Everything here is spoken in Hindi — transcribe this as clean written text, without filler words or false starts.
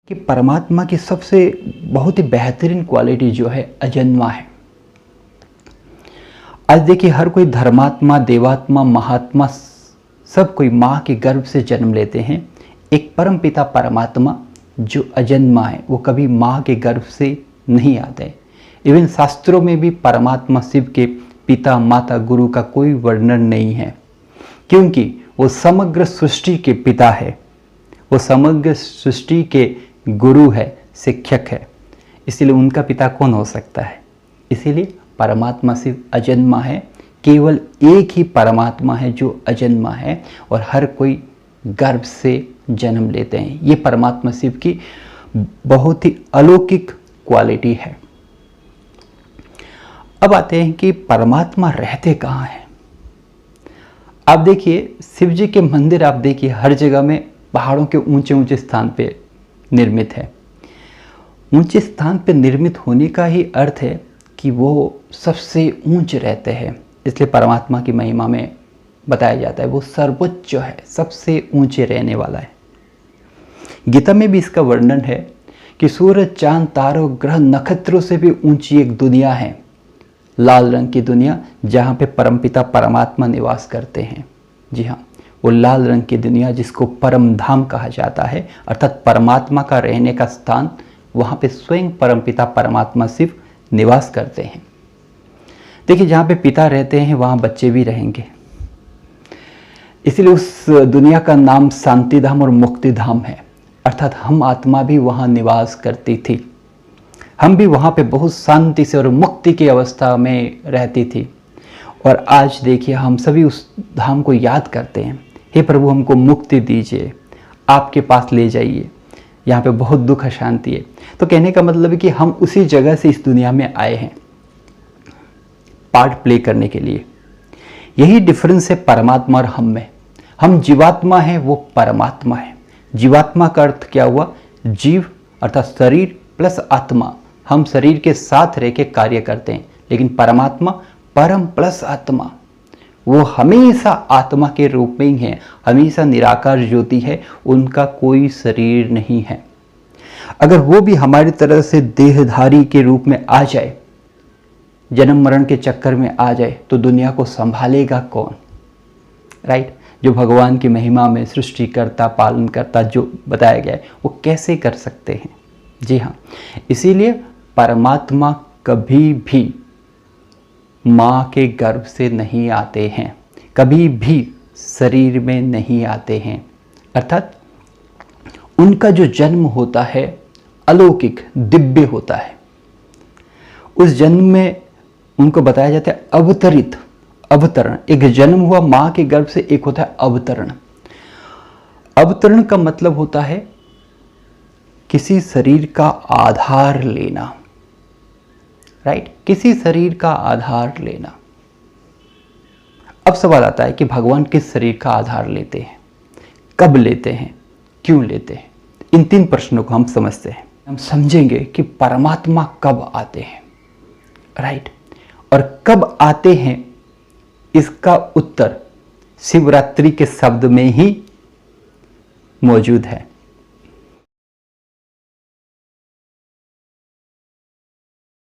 कि परमात्मा की सबसे बहुत ही बेहतरीन क्वालिटी जो है अजन्मा है। आज देखिए हर कोई धर्मात्मा, देवात्मा, महात्मा सब कोई माँ के गर्भ से जन्म लेते हैं। एक परम पिता परमात्मा जो अजन्मा है वो कभी माँ के गर्भ से नहीं आते। इवन शास्त्रों में भी परमात्मा शिव के पिता, माता, गुरु का कोई वर्णन नहीं है, क्योंकि वो समग्र सृष्टि के पिता है, वो समग्र सृष्टि के गुरु है, शिक्षक है। इसीलिए उनका पिता कौन हो सकता है? इसीलिए परमात्मा शिव अजन्मा है। केवल एक ही परमात्मा है जो अजन्मा है और हर कोई गर्भ से जन्म लेते हैं। ये परमात्मा शिव की बहुत ही अलौकिक क्वालिटी है। अब आते हैं कि परमात्मा रहते कहाँ हैं। आप देखिए शिव जी के मंदिर, आप देखिए हर जगह में पहाड़ों के ऊंचे ऊंचे स्थान पे निर्मित है। ऊंचे स्थान पे निर्मित होने का ही अर्थ है कि वो सबसे ऊंचे रहते हैं। इसलिए परमात्मा की महिमा में बताया जाता है वो सर्वोच्च है, सबसे ऊंचे रहने वाला है। गीता में भी इसका वर्णन है कि सूरज, चांद, तारों, ग्रह, नक्षत्रों से भी ऊंची एक दुनिया है, लाल रंग की दुनिया, जहाँ पे परमपिता परमात्मा निवास करते हैं। जी हाँ, वो लाल रंग की दुनिया जिसको परम धाम कहा जाता है, अर्थात परमात्मा का रहने का स्थान, वहाँ पे स्वयं परमपिता परमात्मा शिव निवास करते हैं। देखिए जहाँ पे पिता रहते हैं वहाँ बच्चे भी रहेंगे, इसीलिए उस दुनिया का नाम शांति धाम और मुक्ति धाम है। अर्थात हम आत्मा भी वहाँ निवास करती थी, हम भी वहाँ पे बहुत शांति से और मुक्ति की अवस्था में रहती थी। और आज देखिए हम सभी उस धाम को याद करते हैं। हे प्रभु, हमको मुक्ति दीजिए, आपके पास ले जाइए, यहाँ पे बहुत दुख अशांति है। तो कहने का मतलब है कि हम उसी जगह से इस दुनिया में आए हैं पार्ट प्ले करने के लिए। यही डिफरेंस है परमात्मा और हम में। हम जीवात्मा हैं, वो परमात्मा है। जीवात्मा का अर्थ क्या हुआ? जीव अर्थात शरीर प्लस आत्मा। हम शरीर के साथ रह के कार्य करते हैं, लेकिन परमात्मा परम प्लस आत्मा, वो हमेशा आत्मा के रूप में ही है, हमेशा निराकार ज्योति है, उनका कोई शरीर नहीं है। अगर वो भी हमारी तरह से देहधारी के रूप में आ जाए, जन्म मरण के चक्कर में आ जाए, तो दुनिया को संभालेगा कौन? राइट? जो भगवान की महिमा में सृष्टिकर्ता, पालनकर्ता जो बताया गया है, वो कैसे कर सकते हैं? जी हाँ, इसीलिए परमात्मा कभी भी माँ के गर्भ से नहीं आते हैं, कभी भी शरीर में नहीं आते हैं। अर्थात उनका जो जन्म होता है अलौकिक, दिव्य होता है। उस जन्म में उनको बताया जाता है अवतरित, अवतरण। एक जन्म हुआ माँ के गर्भ से, एक होता है अवतरण। अवतरण का मतलब होता है किसी शरीर का आधार लेना। राइट? किसी शरीर का आधार लेना। अब सवाल आता है कि भगवान किस शरीर का आधार लेते हैं, कब लेते हैं, क्यों लेते हैं? इन तीन प्रश्नों को हम समझते हैं। हम समझेंगे कि परमात्मा कब आते हैं, राइट? और कब आते हैं इसका उत्तर शिवरात्रि के शब्द में ही मौजूद है।